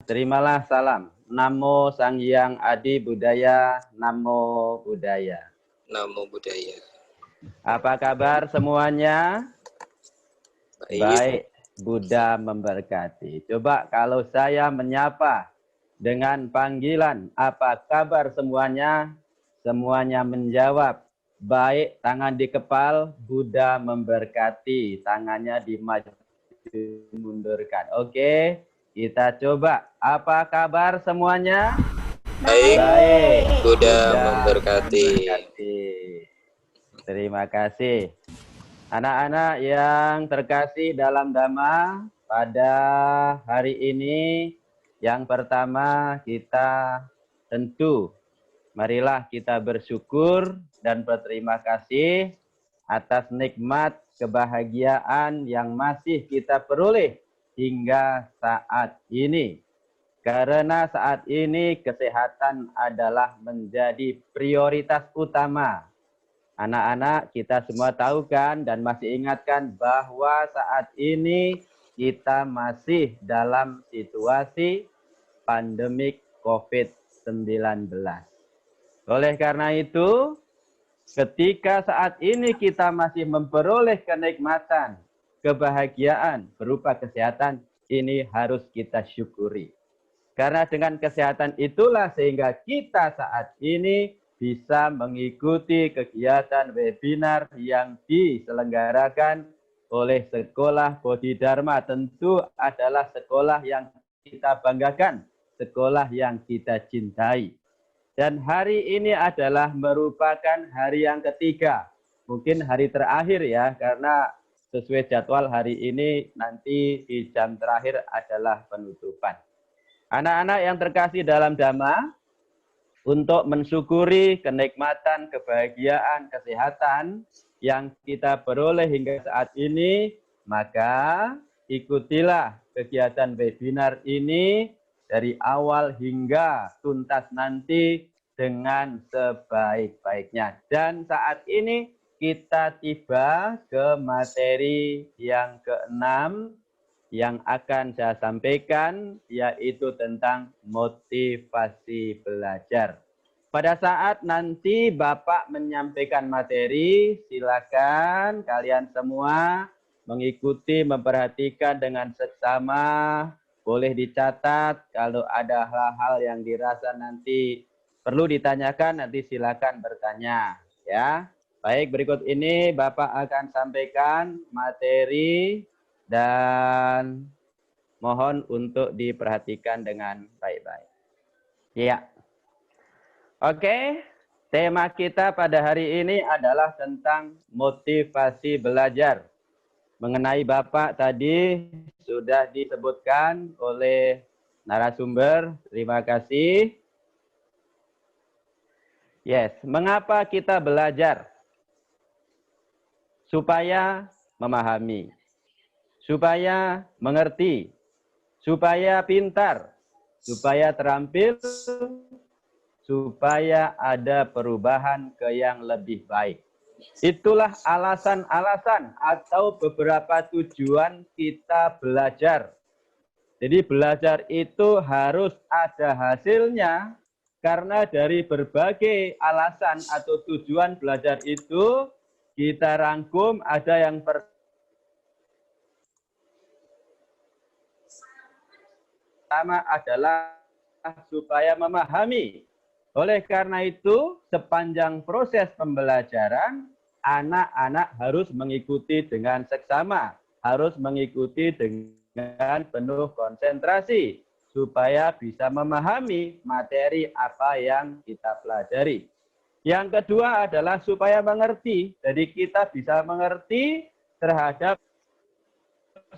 terimalah salam. Namo Sang Hyang Adi Budaya, Namo Buddhaya. Namo Buddhaya. Apa kabar semuanya? Baik, Buddha memberkati. Coba kalau saya menyapa dengan panggilan, apa kabar semuanya? Semuanya menjawab, baik, tangan di kepal, Buddha memberkati. Tangannya dimaju mundurkan. Oke, kita coba. Apa kabar semuanya? Baik, Buddha memberkati. Terima kasih. Anak-anak yang terkasih dalam Dhamma, pada hari ini yang pertama kita tentu marilah kita bersyukur dan berterima kasih atas nikmat kebahagiaan yang masih kita peroleh hingga saat ini. Karena saat ini kesehatan adalah menjadi prioritas utama. Anak-anak, kita semua tahu kan dan masih ingatkan bahwa saat ini kita masih dalam situasi pandemik COVID-19. Oleh karena itu, ketika saat ini kita masih memperoleh kenikmatan, kebahagiaan berupa kesehatan, ini harus kita syukuri. Karena dengan kesehatan itulah sehingga kita saat ini bisa mengikuti kegiatan webinar yang diselenggarakan oleh Sekolah Bodhidharma. Tentu adalah sekolah yang kita banggakan, sekolah yang kita cintai. Dan hari ini adalah merupakan hari yang ketiga, mungkin hari terakhir ya, karena sesuai jadwal hari ini nanti di jam terakhir adalah penutupan. Anak-anak yang terkasih dalam Dhamma, untuk mensyukuri kenikmatan, kebahagiaan, kesehatan yang kita peroleh hingga saat ini, maka ikutilah kegiatan webinar ini dari awal hingga tuntas nanti dengan sebaik-baiknya. Dan saat ini kita tiba ke materi yang keenam yang akan saya sampaikan, yaitu tentang motivasi belajar. Pada saat nanti Bapak menyampaikan materi, silakan kalian semua mengikuti, memperhatikan dengan seksama, boleh dicatat, kalau ada hal-hal yang dirasa nanti perlu ditanyakan, nanti silakan bertanya. Ya, baik, berikut ini Bapak akan sampaikan materi, dan mohon untuk diperhatikan dengan baik-baik. Ya. Oke, tema kita pada hari ini adalah tentang motivasi belajar. Mengenai Bapak tadi sudah disebutkan oleh narasumber, terima kasih. Yes, mengapa kita belajar? Supaya memahami, supaya mengerti, supaya pintar, supaya terampil, supaya ada perubahan ke yang lebih baik. Itulah alasan-alasan atau beberapa tujuan kita belajar. Jadi belajar itu harus ada hasilnya, karena dari berbagai alasan atau tujuan belajar itu kita rangkum, ada yang pertama adalah supaya memahami. Oleh karena itu, sepanjang proses pembelajaran, anak-anak harus mengikuti dengan seksama, harus mengikuti dengan penuh konsentrasi, supaya bisa memahami materi apa yang kita pelajari. Yang kedua adalah supaya mengerti, jadi kita bisa mengerti terhadap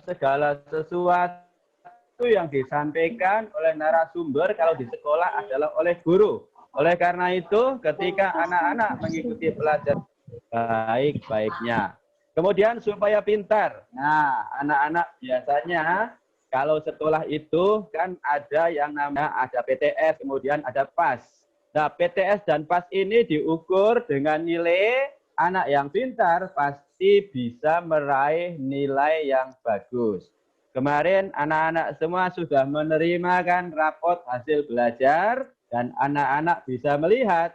segala sesuatu yang disampaikan oleh narasumber kalau di sekolah adalah oleh guru. Oleh karena itu, ketika anak-anak mengikuti pelajaran baik-baiknya. Kemudian supaya pintar. Nah, anak-anak biasanya kalau sekolah itu kan ada yang namanya ada PTS, kemudian ada PAS. Nah, PTS dan PAS ini diukur dengan nilai. Anak yang pintar pasti bisa meraih nilai yang bagus. Kemarin anak-anak semua sudah menerima kan rapot hasil belajar dan anak-anak bisa melihat.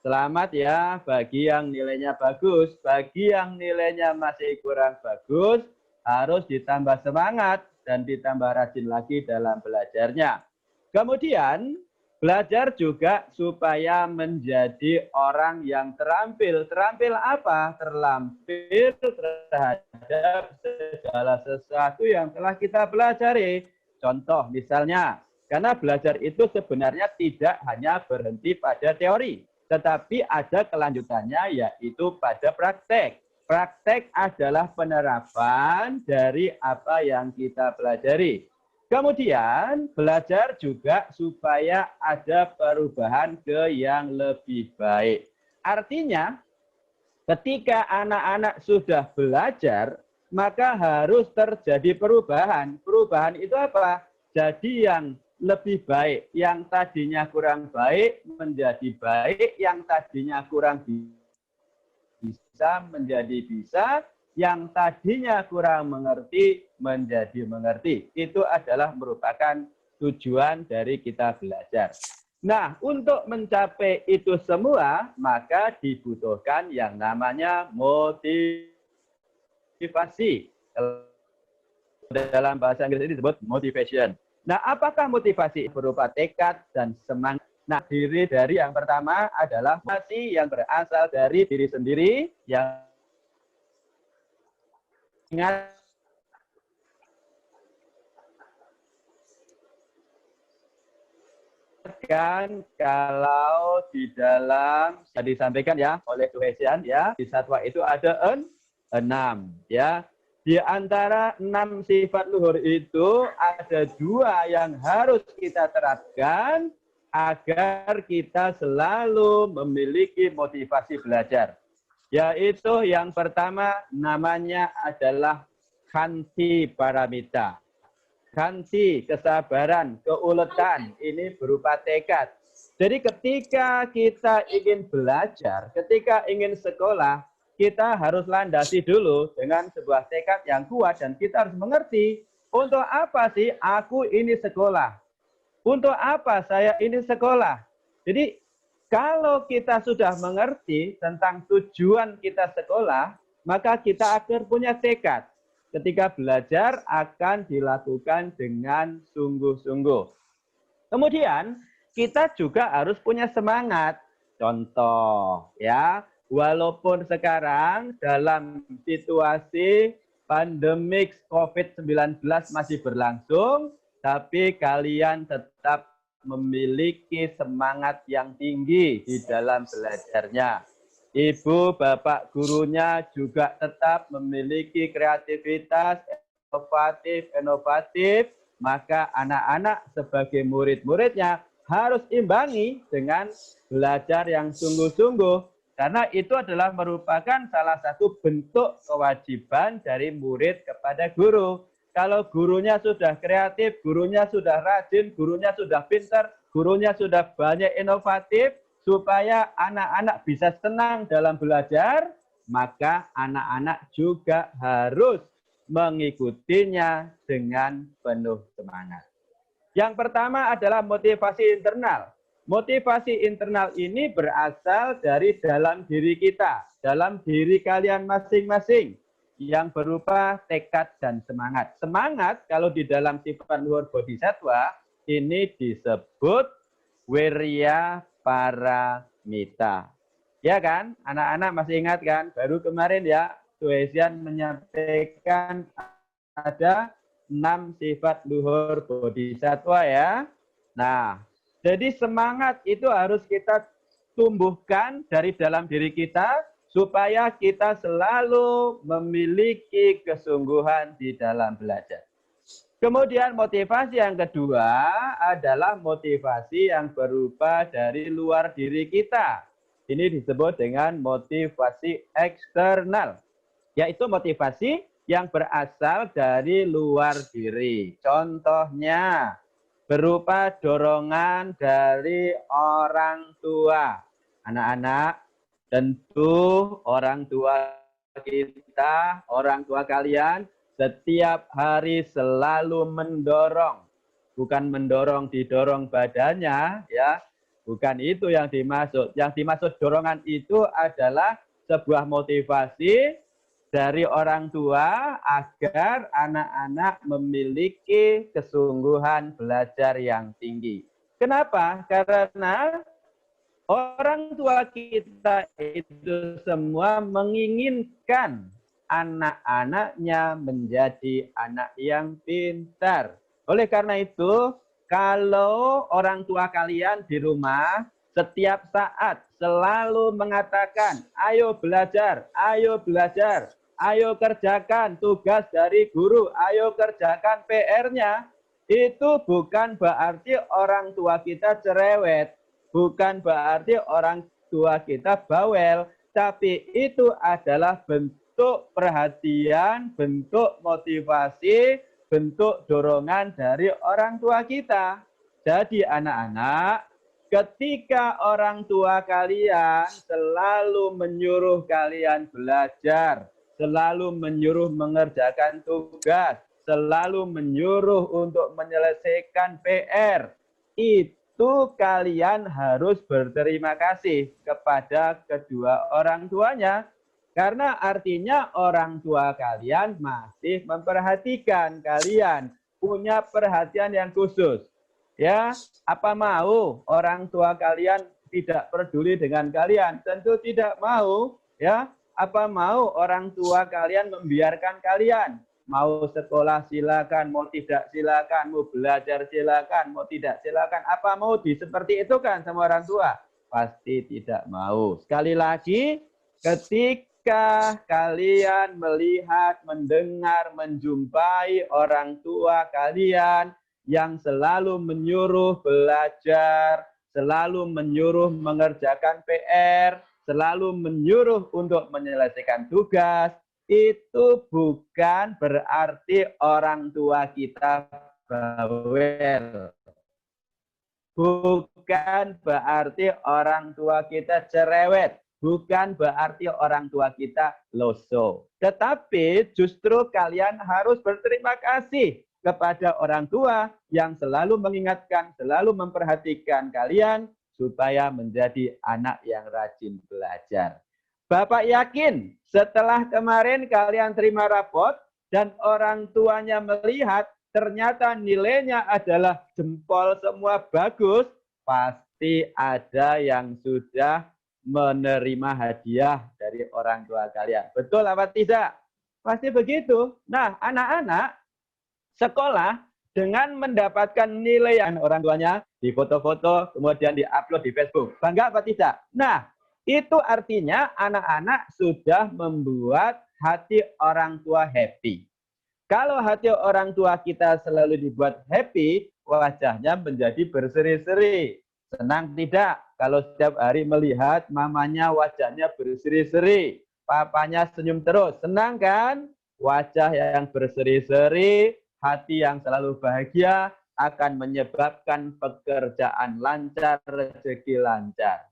Selamat ya bagi yang nilainya bagus, bagi yang nilainya masih kurang bagus harus ditambah semangat dan ditambah rajin lagi dalam belajarnya. Kemudian belajar juga supaya menjadi orang yang terampil. Terampil apa? Terlampir terhadap segala sesuatu yang telah kita pelajari. Contoh misalnya, karena belajar itu sebenarnya tidak hanya berhenti pada teori, tetapi ada kelanjutannya yaitu pada praktek. Praktek adalah penerapan dari apa yang kita pelajari. Kemudian belajar juga supaya ada perubahan ke yang lebih baik. Artinya ketika anak-anak sudah belajar, maka harus terjadi perubahan. Perubahan itu apa? Jadi yang lebih baik, yang tadinya kurang baik menjadi baik, yang tadinya kurang bisa menjadi bisa, yang tadinya kurang mengerti menjadi mengerti. Itu adalah merupakan tujuan dari kita belajar. Nah, untuk mencapai itu semua, maka dibutuhkan yang namanya motivasi. Dalam bahasa Inggris ini disebut motivation. Nah, apakah motivasi? Berupa tekad dan semangat. Nah, diri dari yang pertama adalah motivasi yang berasal dari diri sendiri, yang ingat kan kalau di dalam disampaikan ya oleh Tuhesian ya, di satwa itu ada 6 ya. Di antara 6 sifat luhur itu ada 2 yang harus kita terapkan agar kita selalu memiliki motivasi belajar. Yaitu yang pertama namanya adalah Khanti Paramita. Khanti, kesabaran, keuletan, ini berupa tekad. Jadi ketika kita ingin belajar, ketika ingin sekolah, kita harus landasi dulu dengan sebuah tekad yang kuat dan kita harus mengerti untuk apa sih aku ini sekolah? Untuk apa saya ini sekolah? Jadi kalau kita sudah mengerti tentang tujuan kita sekolah, maka kita akan punya tekad. Ketika belajar akan dilakukan dengan sungguh-sungguh. Kemudian kita juga harus punya semangat. Contoh ya, walaupun sekarang dalam situasi pandemik COVID-19 masih berlangsung, tapi kalian tetap memiliki semangat yang tinggi di dalam belajarnya. Ibu, bapak gurunya juga tetap memiliki kreativitas, inovatif, maka anak-anak sebagai murid-muridnya harus imbangi dengan belajar yang sungguh-sungguh. Karena itu adalah merupakan salah satu bentuk kewajiban dari murid kepada guru. Kalau gurunya sudah kreatif, gurunya sudah rajin, gurunya sudah pintar, gurunya sudah banyak inovatif, supaya anak-anak bisa senang dalam belajar, maka anak-anak juga harus mengikutinya dengan penuh semangat. Yang pertama adalah motivasi internal. Motivasi internal ini berasal dari dalam diri kita, dalam diri kalian masing-masing, yang berupa tekad dan semangat. Semangat kalau di dalam sifat luhur bodhisattva ini disebut wirya paramita. Ya kan? Anak-anak masih ingat kan? Baru kemarin ya, Tuhesian menyampaikan ada 6 sifat luhur bodhisattva ya. Nah, jadi semangat itu harus kita tumbuhkan dari dalam diri kita supaya kita selalu memiliki kesungguhan di dalam belajar. Kemudian motivasi yang kedua adalah motivasi yang berupa dari luar diri kita. Ini disebut dengan motivasi eksternal, yaitu motivasi yang berasal dari luar diri. Contohnya berupa dorongan dari orang tua. Anak-anak, tentu orang tua kita, orang tua kalian setiap hari selalu mendorong, bukan mendorong didorong badannya, ya, bukan itu yang dimaksud. Yang dimaksud dorongan itu adalah sebuah motivasi dari orang tua agar anak-anak memiliki kesungguhan belajar yang tinggi. Kenapa? Karena orang tua kita itu semua menginginkan anak-anaknya menjadi anak yang pintar. Oleh karena itu, kalau orang tua kalian di rumah setiap saat selalu mengatakan, ayo belajar, ayo kerjakan tugas dari guru, ayo kerjakan PR-nya, itu bukan berarti orang tua kita cerewet, bukan berarti orang tua kita bawel, tapi itu adalah bentuk perhatian, bentuk motivasi, bentuk dorongan dari orang tua kita. Jadi anak-anak, ketika orang tua kalian selalu menyuruh kalian belajar, selalu menyuruh mengerjakan tugas, selalu menyuruh untuk menyelesaikan PR, itu kalian harus berterima kasih kepada kedua orang tuanya. Karena artinya orang tua kalian masih memperhatikan kalian, punya perhatian yang khusus. Ya, apa mau orang tua kalian tidak peduli dengan kalian? Tentu tidak mau, ya. Apa mau orang tua kalian membiarkan kalian? Mau sekolah silakan, mau tidak silakan, mau belajar silakan, mau tidak silakan. Apa mau seperti itu kan sama orang tua? Pasti tidak mau. Sekali lagi, ketika kalian melihat, mendengar, menjumpai orang tua kalian yang selalu menyuruh belajar, selalu menyuruh mengerjakan PR, selalu menyuruh untuk menyelesaikan tugas, itu bukan berarti orang tua kita bawel. Bukan berarti orang tua kita cerewet. Bukan berarti orang tua kita loso. Tetapi justru kalian harus berterima kasih kepada orang tua yang selalu mengingatkan, selalu memperhatikan kalian supaya menjadi anak yang rajin belajar. Bapak yakin setelah kemarin kalian terima rapot dan orang tuanya melihat ternyata nilainya adalah jempol semua bagus, pasti ada yang sudah menerima hadiah dari orang tua kalian. Betul apa tidak? Pasti begitu. Nah, anak-anak sekolah dengan mendapatkan nilai yang orang tuanya di foto-foto, kemudian diupload di Facebook. Bangga apa tidak? Nah, itu artinya anak-anak sudah membuat hati orang tua happy. Kalau hati orang tua kita selalu dibuat happy, wajahnya menjadi berseri-seri. Senang tidak? Kalau setiap hari melihat mamanya wajahnya berseri-seri, papanya senyum terus. Senang kan? Wajah yang berseri-seri, hati yang selalu bahagia akan menyebabkan pekerjaan lancar, rezeki lancar.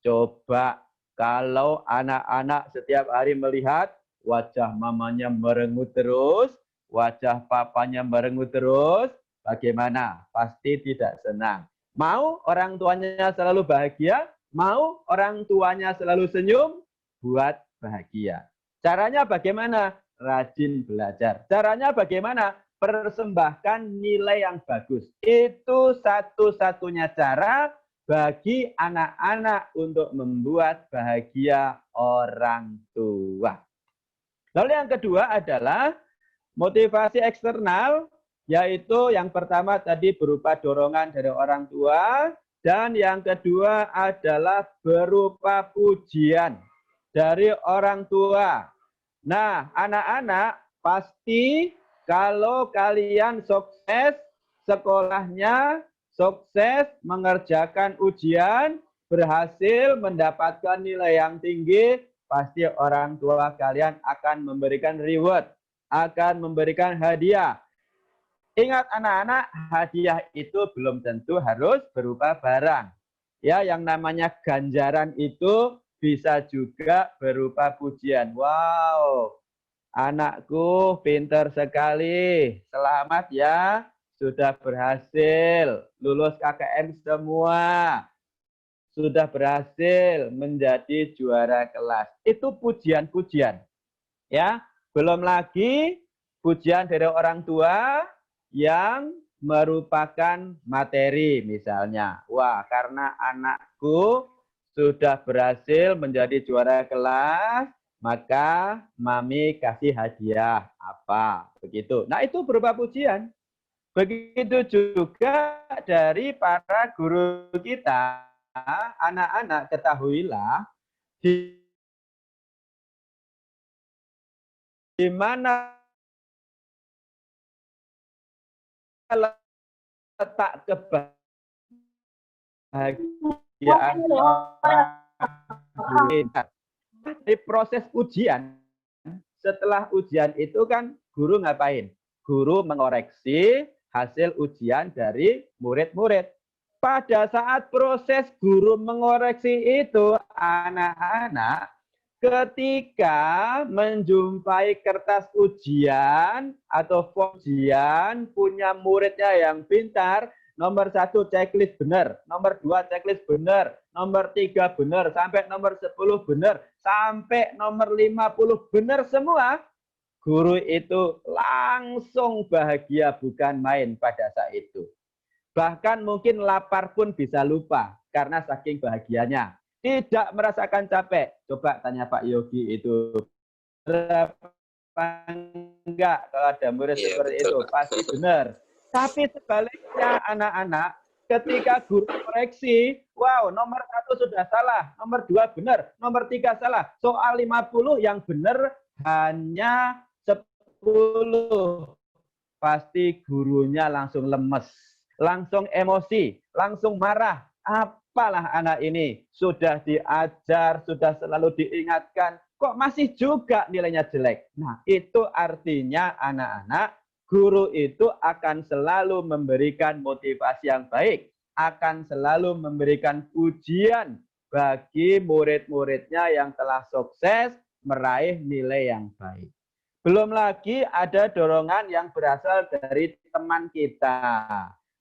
Coba kalau anak-anak setiap hari melihat wajah mamanya merengut terus, wajah papanya merengut terus, bagaimana? Pasti tidak senang. Mau orang tuanya selalu bahagia? Mau orang tuanya selalu senyum? Buat bahagia. Caranya bagaimana? Rajin belajar. Caranya bagaimana? Persembahkan nilai yang bagus. Itu satu-satunya cara bagi anak-anak untuk membuat bahagia orang tua. Lalu yang kedua adalah motivasi eksternal, yaitu yang pertama tadi berupa dorongan dari orang tua, dan yang kedua adalah berupa pujian dari orang tua. Nah, anak-anak pasti kalau kalian sukses sekolahnya, sukses mengerjakan ujian, berhasil mendapatkan nilai yang tinggi, pasti orang tua kalian akan memberikan reward, akan memberikan hadiah. Ingat anak-anak, hadiah itu belum tentu harus berupa barang. Ya, yang namanya ganjaran itu bisa juga berupa pujian. Wow, Anakku pinter sekali. Selamat ya. Sudah berhasil lulus KKM semua. Sudah berhasil menjadi juara kelas. Itu pujian-pujian. Ya, belum lagi pujian dari orang tua yang merupakan materi misalnya. Wah, karena anakku sudah berhasil menjadi juara kelas, maka mami kasih hadiah apa begitu. Nah, itu berupa pujian. Begitu juga dari para guru kita, anak-anak ketahuilah di mana letak kebahagiaan orang di proses ujian. Setelah ujian itu kan guru ngapain? Guru mengoreksi hasil ujian dari murid-murid. Pada saat proses guru mengoreksi itu, anak-anak ketika menjumpai kertas ujian atau ujian punya muridnya yang pintar, nomor 1 checklist benar, nomor 2 checklist benar, nomor 3 benar, sampai nomor 10 benar, sampai nomor 50 benar semua, guru itu langsung bahagia bukan main pada saat itu. Bahkan mungkin lapar pun bisa lupa karena saking bahagianya. Tidak merasakan capek. Coba tanya Pak Yogi itu. Berapa enggak kalau ada murid seperti betul, itu? Pak. Pasti benar. Tapi sebaliknya anak-anak, ketika guru koreksi, wow, nomor 1 sudah salah, nomor 2 benar, nomor 3 salah. Soal 50 yang benar hanya 10. Pasti gurunya langsung lemes, langsung emosi, langsung marah. Apalah anak ini, sudah diajar, sudah selalu diingatkan, kok masih juga nilainya jelek. Nah, itu artinya anak-anak, guru itu akan selalu memberikan motivasi yang baik, akan selalu memberikan pujian bagi murid-muridnya yang telah sukses meraih nilai yang baik. Belum lagi ada dorongan yang berasal dari teman kita.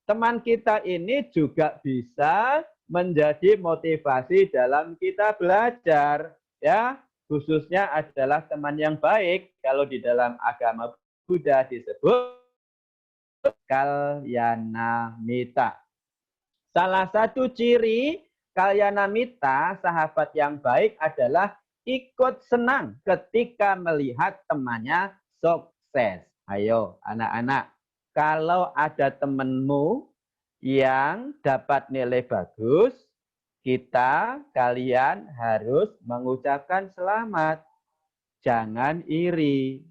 Teman kita ini juga bisa menjadi motivasi dalam kita belajar, ya. Khususnya adalah teman yang baik. Kalau di dalam agama Buddha disebut kalyana mita. Salah satu ciri kalyana mita, sahabat yang baik adalah ikut senang ketika melihat temannya sukses. Ayo anak-anak, kalau ada temanmu yang dapat nilai bagus, kalian harus mengucapkan selamat. Jangan iri.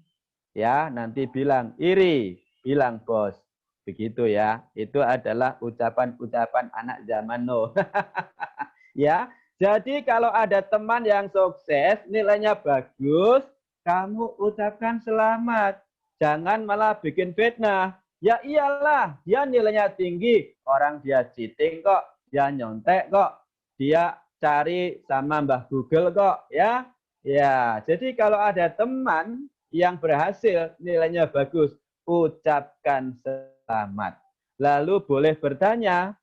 Ya, nanti bilang iri, bilang bos. Begitu ya. Itu adalah ucapan-ucapan anak zaman now. Ya, jadi kalau ada teman yang sukses, nilainya bagus, kamu ucapkan selamat. Jangan malah bikin fitnah. Ya iyalah, dia nilainya tinggi. Orang dia cheating kok, dia nyontek kok, dia cari sama Mbah Google kok, ya. Ya, jadi kalau ada teman yang berhasil, nilainya bagus, ucapkan selamat. Lalu boleh bertanya,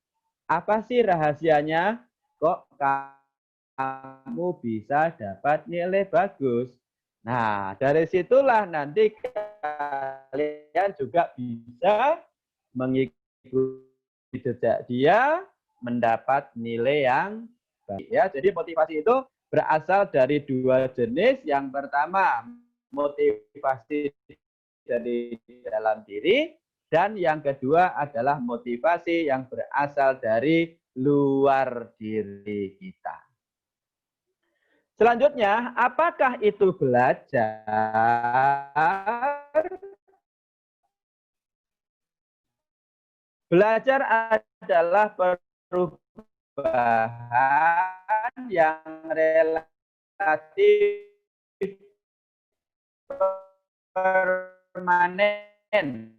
apa sih rahasianya? Kok kamu bisa dapat nilai bagus? Nah, dari situlah nanti kalian juga bisa mengikuti jejak dia, mendapat nilai yang baik. Ya, jadi motivasi itu berasal dari 2 jenis. Yang pertama, motivasi dari dalam diri, dan yang kedua adalah motivasi yang berasal dari luar diri kita. Selanjutnya, apakah itu belajar? Belajar adalah perubahan yang relatif permanen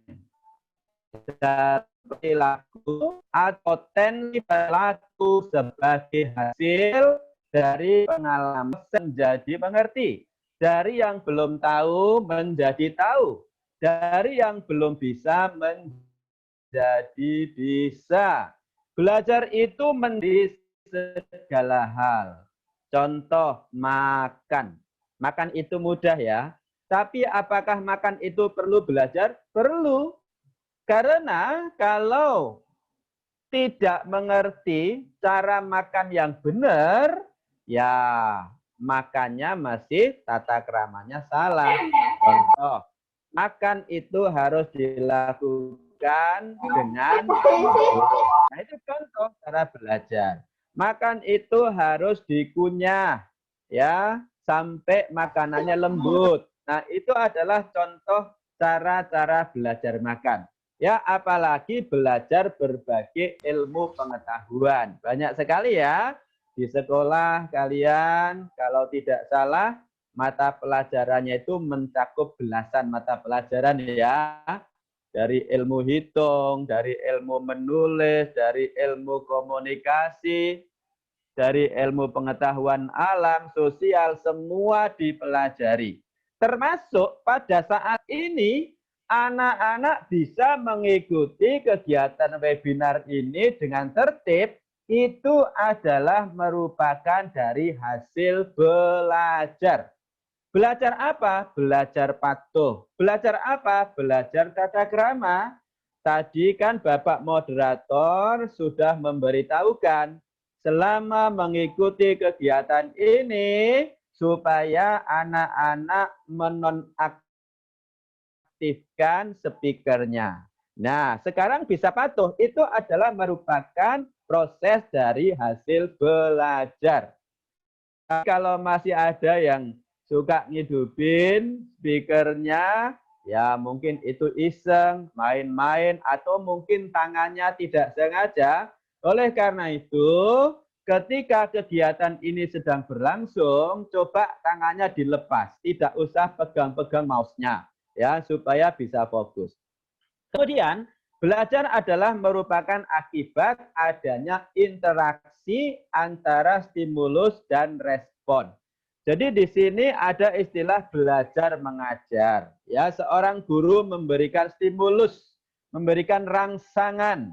dalam perilaku atau tendensi perilaku sebagai hasil dari pengalaman menjadi mengerti. Dari yang belum tahu menjadi tahu. Dari yang belum bisa menjadi bisa. Belajar itu menjadi segala hal. Contoh makan. Makan itu mudah ya. Tapi apakah makan itu perlu belajar? Perlu. Karena kalau tidak mengerti cara makan yang benar, ya makannya masih tata keramanya salah. Contoh, makan itu harus dilakukan dengan nah itu contoh cara belajar. Makan itu harus dikunyah ya sampai makanannya lembut. Nah, itu adalah contoh cara-cara belajar makan. Ya, apalagi belajar berbagai ilmu pengetahuan. Banyak sekali ya di sekolah kalian kalau tidak salah mata pelajarannya itu mencakup belasan mata pelajaran ya. Dari ilmu hitung, dari ilmu menulis, dari ilmu komunikasi, dari ilmu pengetahuan alam, sosial, semua dipelajari. Termasuk pada saat ini, anak-anak bisa mengikuti kegiatan webinar ini dengan tertib, itu adalah merupakan dari hasil belajar. Belajar apa? Belajar patuh. Belajar apa? Belajar tata krama. Tadi kan Bapak moderator sudah memberitahukan selama mengikuti kegiatan ini supaya anak-anak menonaktifkan speakernya. Nah, sekarang bisa patuh. Itu adalah merupakan proses dari hasil belajar. Kalau masih ada yang suka ngidupin speakernya, ya mungkin itu iseng, main-main, atau mungkin tangannya tidak sengaja. Oleh karena itu, ketika kegiatan ini sedang berlangsung, coba tangannya dilepas. Tidak usah pegang-pegang mouse-nya, ya supaya bisa fokus. Kemudian, belajar adalah merupakan akibat adanya interaksi antara stimulus dan respon. Jadi di sini ada istilah belajar mengajar. Ya, seorang guru memberikan stimulus, memberikan rangsangan,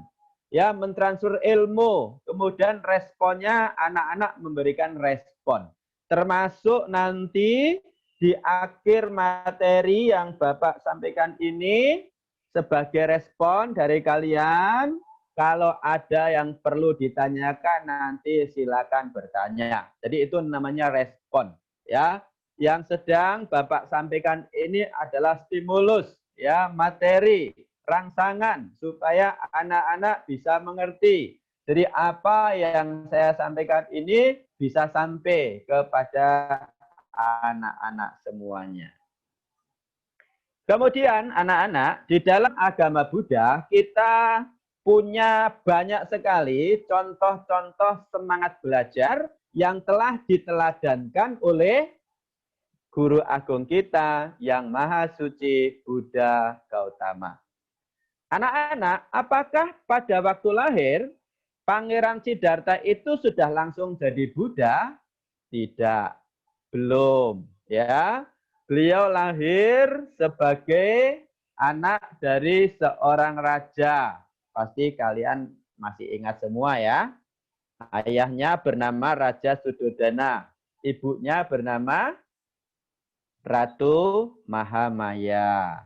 ya, mentransfer ilmu. Kemudian responnya anak-anak memberikan respon. Termasuk nanti di akhir materi yang Bapak sampaikan ini sebagai respon dari kalian, kalau ada yang perlu ditanyakan nanti silakan bertanya. Jadi itu namanya respon. Ya, yang sedang Bapak sampaikan ini adalah stimulus, ya, materi, rangsangan supaya anak-anak bisa mengerti. Jadi apa yang saya sampaikan ini bisa sampai kepada anak-anak semuanya. Kemudian anak-anak, di dalam agama Buddha kita punya banyak sekali contoh-contoh semangat belajar yang telah diteladankan oleh guru agung kita yang maha suci Buddha Gautama. Anak-anak, apakah pada waktu lahir Pangeran Siddhartha itu sudah langsung jadi Buddha? Tidak, belum. Ya, beliau lahir sebagai anak dari seorang raja. Pasti kalian masih ingat semua ya. Ayahnya bernama Raja Suddhodana. Ibunya bernama Ratu Mahamaya.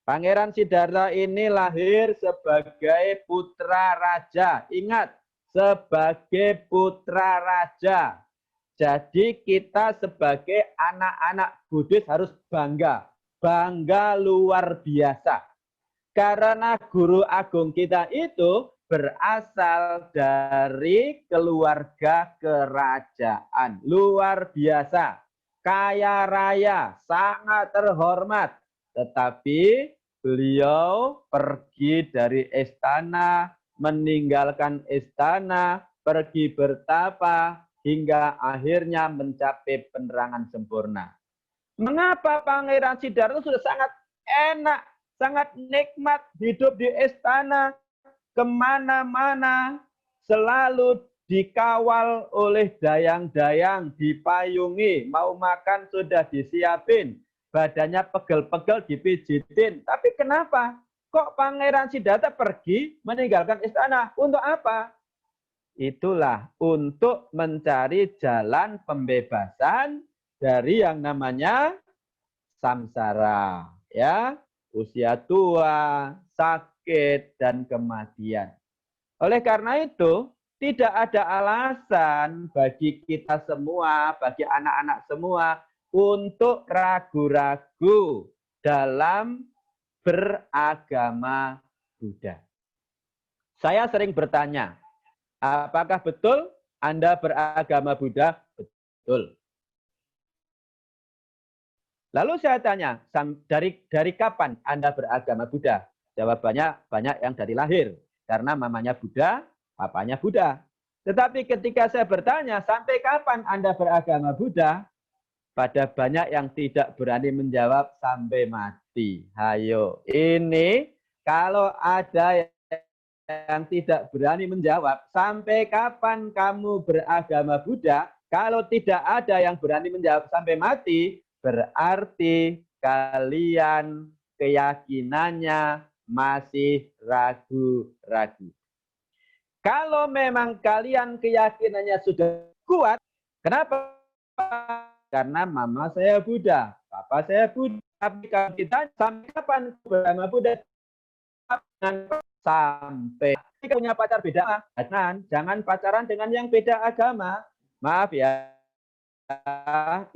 Pangeran Siddhartha ini lahir sebagai putra raja. Ingat, sebagai putra raja. Jadi kita sebagai anak-anak Buddhis harus bangga. Bangga luar biasa. Karena guru agung kita itu berasal dari keluarga kerajaan. Luar biasa. Kaya raya, sangat terhormat. Tetapi beliau pergi dari istana, meninggalkan istana, pergi bertapa, hingga akhirnya mencapai penerangan sempurna. Mengapa Pangeran Siddhartha sudah sangat enak, sangat nikmat hidup di istana, kemana-mana, selalu dikawal oleh dayang-dayang, dipayungi, mau makan sudah disiapin, badannya pegel-pegel dipijitin. Tapi kenapa? Kok Pangeran Siddhartha pergi meninggalkan istana? Untuk apa? Itulah untuk mencari jalan pembebasan dari yang namanya samsara, ya, usia tua, sakit, dan kematian. Oleh karena itu, tidak ada alasan bagi kita semua, bagi anak-anak semua, untuk ragu-ragu dalam beragama Buddha. Saya sering bertanya, apakah betul Anda beragama Buddha? Betul. Lalu saya tanya, dari kapan Anda beragama Buddha? Jawabannya banyak yang dari lahir. Karena mamanya Buddha, papanya Buddha. Tetapi ketika saya bertanya, sampai kapan Anda beragama Buddha? Pada banyak yang tidak berani menjawab sampai mati. Hayo, ini kalau ada yang tidak berani menjawab, sampai kapan kamu beragama Buddha? Kalau tidak ada yang berani menjawab sampai mati, berarti kalian keyakinannya masih ragu-ragu. Kalau memang kalian keyakinannya sudah kuat, kenapa? Karena mama saya Buddha, papa saya Buddha. Tapi kalau kita sampai kapan beragama Buddha? Sampai kita punya pacar beda, jangan pacaran dengan yang beda agama. Maaf ya,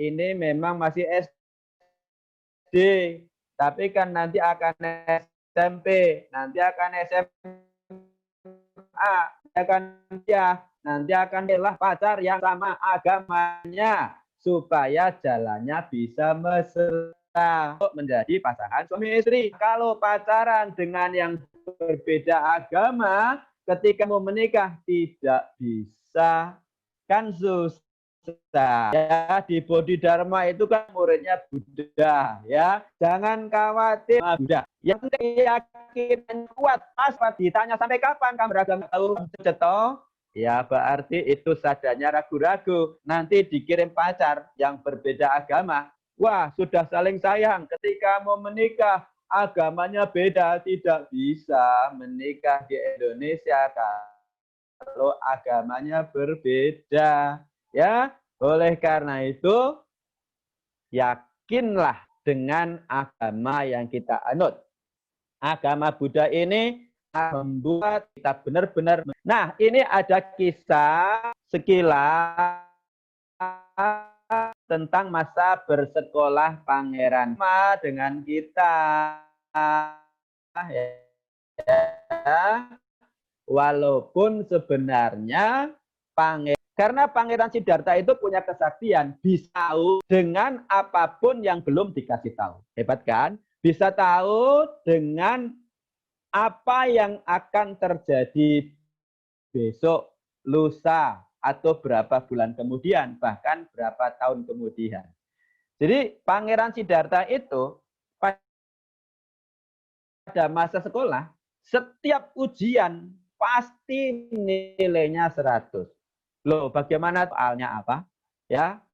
ini memang masih SD, tapi kan nanti akan SMP, nanti akan SMA, nanti akan pacar yang sama agamanya supaya jalannya bisa mesra untuk menjadi pasangan suami istri. Kalau pacaran dengan yang berbeda agama, ketika mau menikah tidak bisa, kan susah. Ya, di Bodhidharma itu kan muridnya Buddha, ya. Jangan khawatir, Buddha. Yang keyakinan kuat, pas ditanya sampai kapan kamu beragama, tahu ceto? Ya, berarti itu sadanya ragu-ragu. Nanti dikirim pacar yang berbeda agama. Wah, sudah saling sayang. Ketika mau menikah, agamanya beda, tidak bisa menikah di Indonesia kalau agamanya berbeda. Ya, oleh karena itu, yakinlah dengan agama yang kita anut. Agama Buddha ini membuat kita benar-benar. Nah, ini ada kisah sekilas tentang masa bersekolah Pangeran dengan kita. Ya. Walaupun sebenarnya karena Pangeran Siddhartha itu punya kesaktian, bisa tahu dengan apapun yang belum dikasih tahu. Hebat kan? Bisa tahu dengan apa yang akan terjadi besok, lusa, atau berapa bulan kemudian, bahkan berapa tahun kemudian. Jadi Pangeran Siddhartha itu pada masa sekolah, setiap ujian pasti nilainya 100. Loh, bagaimana soalnya apa? Ya,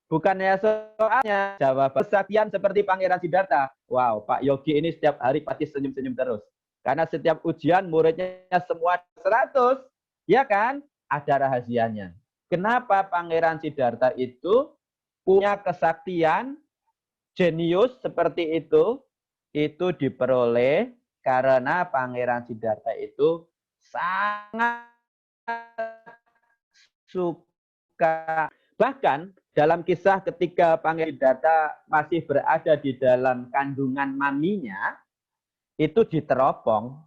bukannya soalnya jawab kesaktian seperti Pangeran Siddhartha. Wow, Pak Yogi ini setiap hari pasti senyum-senyum terus. Karena setiap ujian muridnya semua 100. Ya kan? Ada rahasianya. Kenapa Pangeran Siddhartha itu punya kesaktian, jenius seperti itu diperoleh karena Pangeran Siddhartha itu sangat suka. Bahkan dalam kisah ketika Pangeran Siddhartha masih berada di dalam kandungan maminya, itu diteropong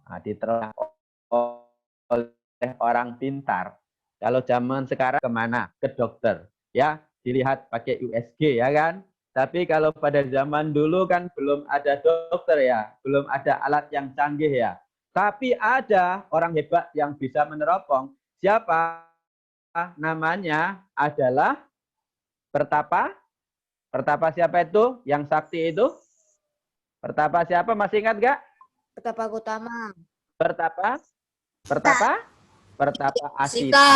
oleh orang pintar. Kalau zaman sekarang kemana? Ke dokter. Ya, dilihat pakai USG ya kan. Tapi kalau pada zaman dulu kan belum ada dokter ya, belum ada alat yang canggih ya. Tapi ada orang hebat yang bisa meneropong. Siapa? Namanya adalah Pertapa. Pertapa siapa itu? Yang sakti itu? Pertapa siapa? Masih ingat gak? Pertapa Gautama. Pertapa? Pertapa? Pertapa Asita. Asita.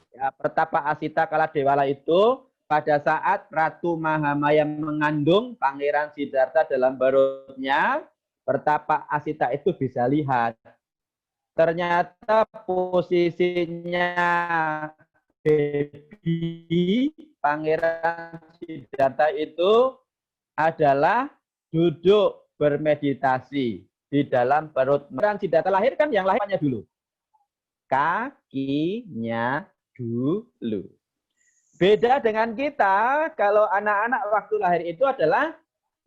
Ya, Pertapa Asita Kala Dewala itu pada saat Ratu Mahamaya mengandung Pangeran Siddhartha dalam perutnya, Pertapa Asita itu bisa lihat. Ternyata posisinya baby Pangeran Siddhartha itu adalah duduk bermeditasi di dalam perut. Pangeran Siddhartha lahir kan yang lahirnya dulu. Kakinya dulu. Beda dengan kita, kalau anak-anak waktu lahir itu adalah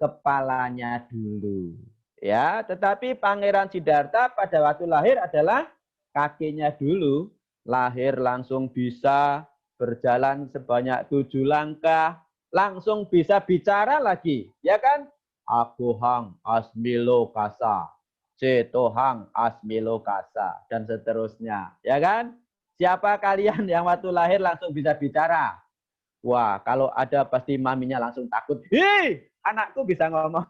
kepalanya dulu. Ya, tetapi Pangeran Siddhartha pada waktu lahir adalah kakinya dulu. Lahir langsung bisa berjalan sebanyak 7 langkah, langsung bisa bicara lagi, ya kan? Agohang asmilo kasa, cetohang asmilo kasa, dan seterusnya, ya kan? Siapa kalian yang waktu lahir langsung bisa bicara? Wah, kalau ada pasti maminya langsung takut. Hei, anakku bisa ngomong.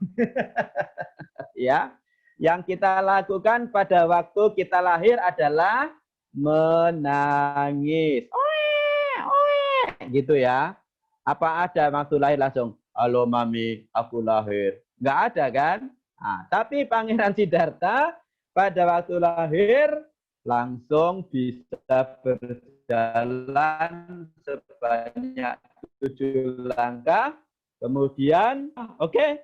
Ya, yang kita lakukan pada waktu kita lahir adalah menangis. Gitu ya. Apa ada waktu lahir langsung, halo mami, aku lahir. Nggak ada kan? Nah, tapi Pangeran Siddhartha pada waktu lahir langsung bisa berjalan sebanyak 7 langkah. Kemudian, oke.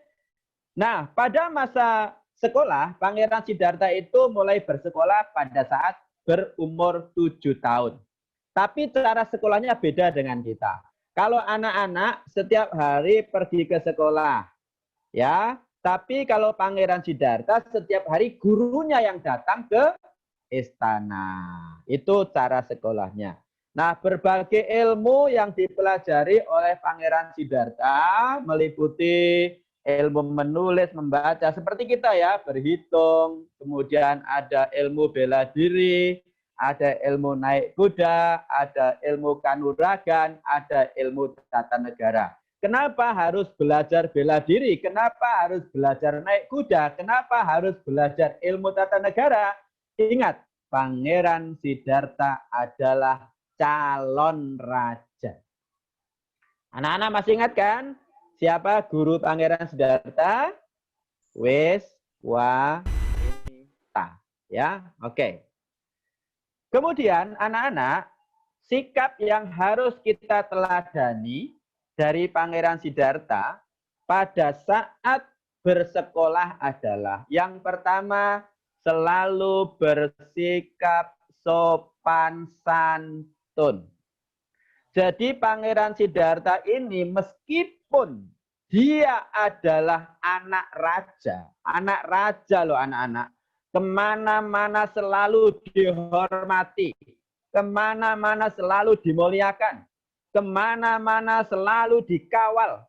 Nah, pada masa sekolah, Pangeran Siddhartha itu mulai bersekolah pada saat berumur 7 tahun. Tapi cara sekolahnya beda dengan kita. Kalau anak-anak setiap hari pergi ke sekolah, ya. Tapi kalau Pangeran Siddhartha setiap hari gurunya yang datang ke istana. Itu cara sekolahnya. Nah, berbagai ilmu yang dipelajari oleh Pangeran Siddhartha meliputi ilmu menulis, membaca, seperti kita ya, berhitung, kemudian ada ilmu bela diri, ada ilmu naik kuda, ada ilmu kanuragan, ada ilmu tata negara. Kenapa harus belajar bela diri? Kenapa harus belajar naik kuda? Kenapa harus belajar ilmu tata negara? Ingat, Pangeran Siddhartha adalah calon raja. Anak-anak masih ingat kan? Siapa guru Pangeran Siddhartha? Wiswamitra. Ya, oke. Kemudian anak-anak, sikap yang harus kita teladani dari Pangeran Siddhartha pada saat bersekolah adalah yang pertama, selalu bersikap sopan santun. Jadi Pangeran Siddhartha ini meskipun dia adalah anak raja loh anak-anak, kemana-mana selalu dihormati, kemana-mana selalu dimuliakan, kemana-mana selalu dikawal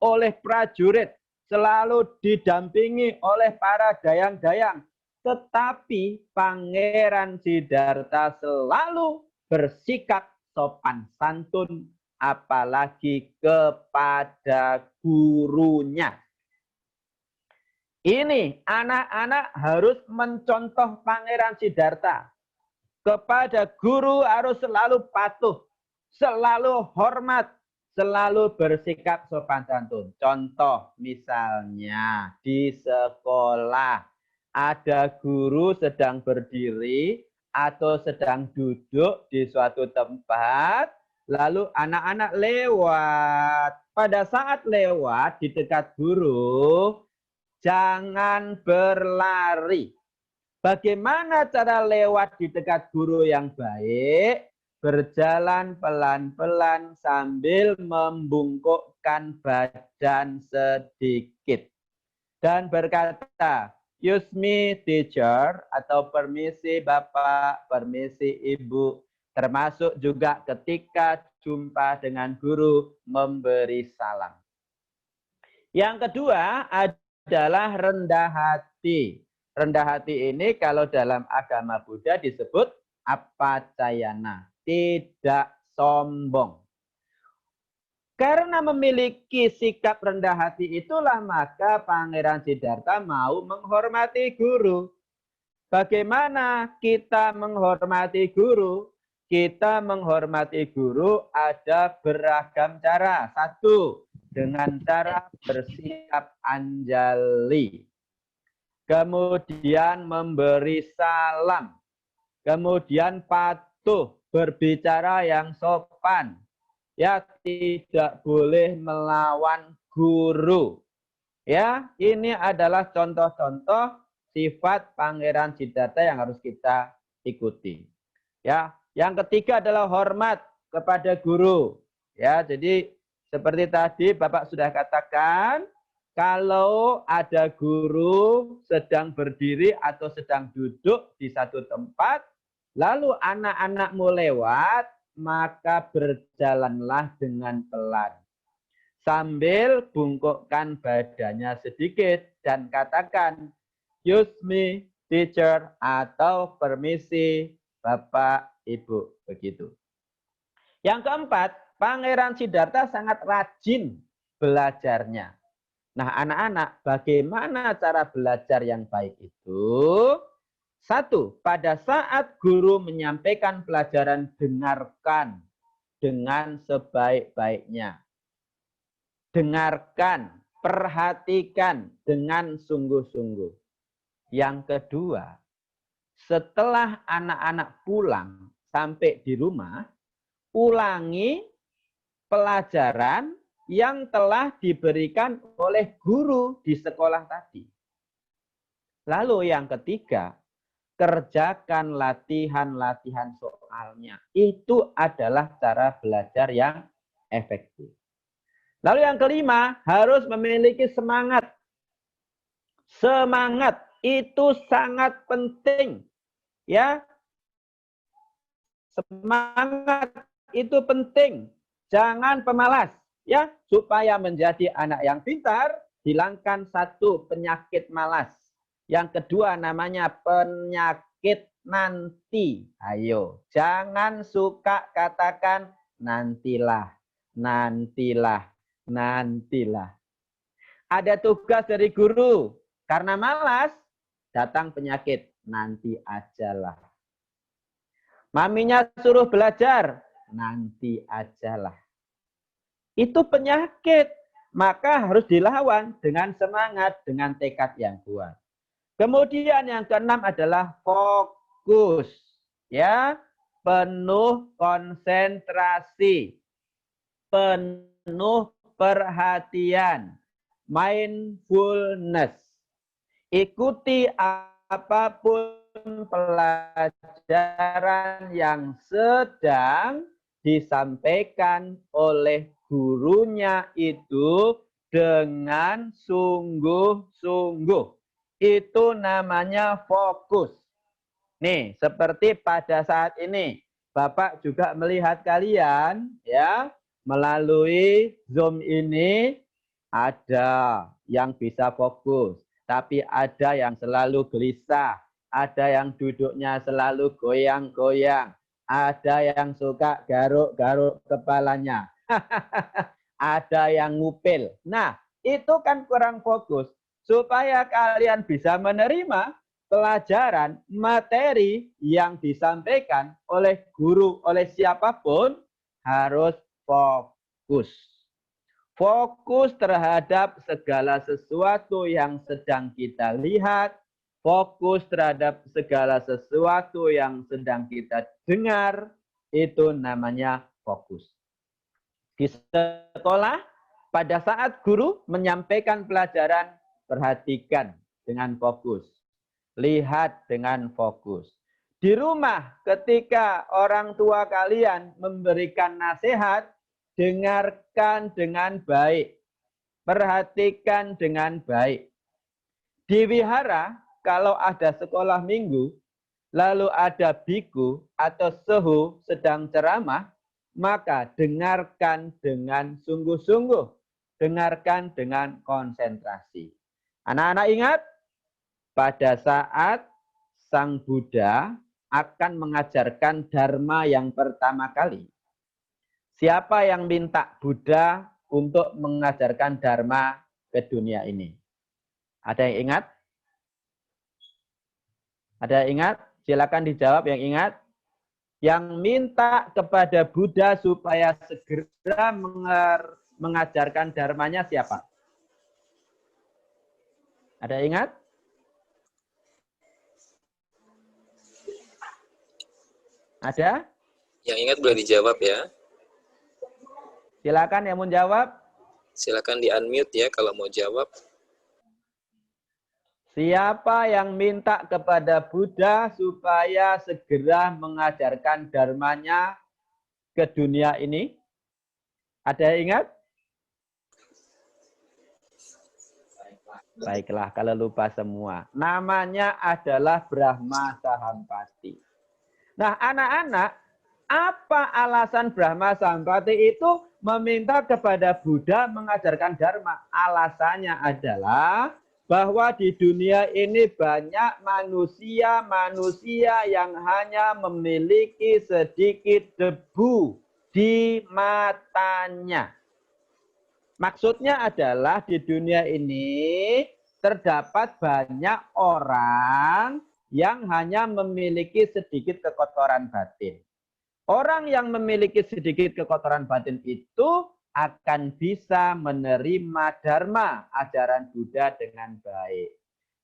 oleh prajurit, selalu didampingi oleh para dayang-dayang. Tetapi Pangeran Siddhartha selalu bersikap sopan santun, apalagi kepada gurunya. Ini anak-anak harus mencontoh Pangeran Siddhartha. Kepada guru harus selalu patuh, selalu hormat, selalu bersikap sopan santun. Contoh misalnya di sekolah ada guru sedang berdiri atau sedang duduk di suatu tempat, lalu anak-anak lewat. Pada saat lewat di dekat guru, jangan berlari. Bagaimana cara lewat di dekat guru yang baik? Berjalan pelan-pelan sambil membungkukkan badan sedikit. Dan berkata, "Excuse me, teacher," atau permisi Bapak, permisi Ibu. Termasuk juga ketika jumpa dengan guru memberi salam. Yang kedua adalah rendah hati. Rendah hati ini kalau dalam agama Buddha disebut apacayana, tidak sombong. Karena memiliki sikap rendah hati itulah maka Pangeran Siddhartha mau menghormati guru. Bagaimana kita menghormati guru? Kita menghormati guru ada beragam cara. Satu, dengan cara bersikap anjali. Kemudian memberi salam. Kemudian patuh, berbicara yang sopan. Ya, tidak boleh melawan guru. Ya, ini adalah contoh-contoh sifat Pangeran Siddhartha yang harus kita ikuti. Ya, yang ketiga adalah hormat kepada guru. Ya, jadi seperti tadi Bapak sudah katakan, kalau ada guru sedang berdiri atau sedang duduk di satu tempat, lalu anak-anakmu lewat, maka berjalanlah dengan pelan. Sambil bungkukkan badannya sedikit dan katakan, "Excuse me, teacher," atau "permisi, Bapak, Ibu." Begitu. Yang keempat, Pangeran Siddhartha sangat rajin belajarnya. Nah, anak-anak, bagaimana cara belajar yang baik itu? Satu, pada saat guru menyampaikan pelajaran, dengarkan dengan sebaik-baiknya. Dengarkan, perhatikan dengan sungguh-sungguh. Yang kedua, setelah anak-anak pulang sampai di rumah, ulangi pelajaran yang telah diberikan oleh guru di sekolah tadi. Lalu yang ketiga, kerjakan latihan-latihan soalnya. Itu adalah cara belajar yang efektif. Lalu yang kelima, harus memiliki semangat. Semangat itu sangat penting. Ya, semangat itu penting. Jangan pemalas. Ya, supaya menjadi anak yang pintar, hilangkan satu penyakit malas. Yang kedua namanya penyakit nanti. Ayo, jangan suka katakan nantilah, nantilah, nantilah. Ada tugas dari guru, karena malas datang penyakit, nanti ajalah. Maminya suruh belajar, nanti ajalah. Itu penyakit, maka harus dilawan dengan semangat, dengan tekad yang kuat. Kemudian yang keenam adalah fokus, ya, penuh konsentrasi, penuh perhatian, mindfulness. Ikuti apapun pelajaran yang sedang disampaikan oleh gurunya itu dengan sungguh-sungguh. Itu namanya fokus. Nih, seperti pada saat ini, Bapak juga melihat kalian, ya, melalui Zoom ini, ada yang bisa fokus, tapi ada yang selalu gelisah, ada yang duduknya selalu goyang-goyang, ada yang suka garuk-garuk kepalanya, ada yang ngupil. Nah, itu kan kurang fokus. Supaya kalian bisa menerima pelajaran, materi yang disampaikan oleh guru, oleh siapapun, harus fokus. Fokus terhadap segala sesuatu yang sedang kita lihat, fokus terhadap segala sesuatu yang sedang kita dengar, itu namanya fokus. Di sekolah, pada saat guru menyampaikan pelajaran, perhatikan dengan fokus. Lihat dengan fokus. Di rumah, ketika orang tua kalian memberikan nasihat, dengarkan dengan baik. Perhatikan dengan baik. Di wihara, kalau ada sekolah minggu, lalu ada biku atau sehu sedang ceramah, maka dengarkan dengan sungguh-sungguh. Dengarkan dengan konsentrasi. Anak-anak ingat, pada saat Sang Buddha akan mengajarkan Dharma yang pertama kali, siapa yang minta Buddha untuk mengajarkan Dharma ke dunia ini? Ada yang ingat? Ada yang ingat? Silakan dijawab yang ingat. Yang minta kepada Buddha supaya segera mengajarkan dharmanya siapa? Ada yang ingat? Ada? Yang ingat boleh dijawab ya. Silakan yang mau jawab. Silakan di-unmute ya kalau mau jawab. Siapa yang minta kepada Buddha supaya segera mengajarkan dharmanya ke dunia ini? Ada yang ingat? Baiklah, kalau lupa semua. Namanya adalah Brahma Sahampati. Nah, anak-anak, apa alasan Brahma Sahampati itu meminta kepada Buddha mengajarkan dharma? Alasannya adalah bahwa di dunia ini banyak manusia-manusia yang hanya memiliki sedikit debu di matanya. Maksudnya adalah di dunia ini terdapat banyak orang yang hanya memiliki sedikit kekotoran batin. Orang yang memiliki sedikit kekotoran batin itu akan bisa menerima dharma, ajaran Buddha dengan baik.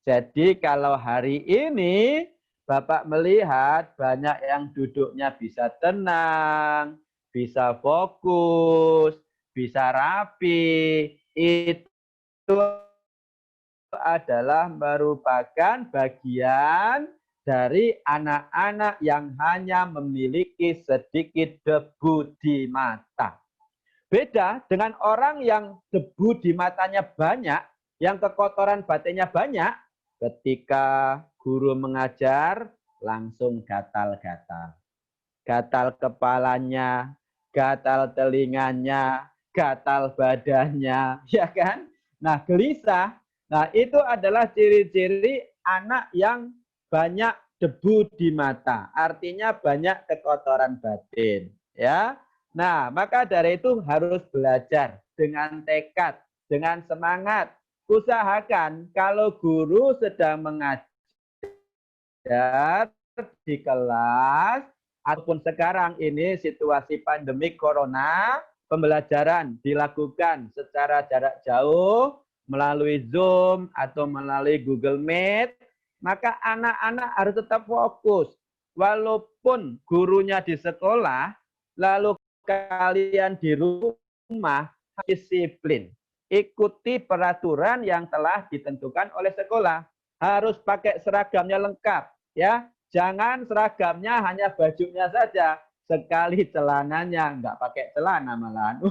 Jadi kalau hari ini Bapak melihat banyak yang duduknya bisa tenang, bisa fokus, bisa rapi, itu adalah merupakan bagian dari anak-anak yang hanya memiliki sedikit debu di mata. Beda dengan orang yang debu di matanya banyak, yang kekotoran batinnya banyak, ketika guru mengajar langsung gatal-gatal. Gatal kepalanya, gatal telinganya, gatal badannya, ya kan? Nah, gelisah. Nah, itu adalah ciri-ciri anak yang banyak debu di mata. Artinya banyak kekotoran batin, ya. Nah, maka dari itu harus belajar dengan tekad, dengan semangat. Usahakan kalau guru sedang mengajar di kelas, ataupun sekarang ini situasi pandemi corona, pembelajaran dilakukan secara jarak jauh, melalui Zoom atau melalui Google Meet, maka anak-anak harus tetap fokus. Walaupun gurunya di sekolah, lalu kalian di rumah, disiplin. Ikuti peraturan yang telah ditentukan oleh sekolah. Harus pakai seragamnya lengkap, ya. Jangan seragamnya hanya bajunya saja, sekali celananya nggak pakai celana malahan.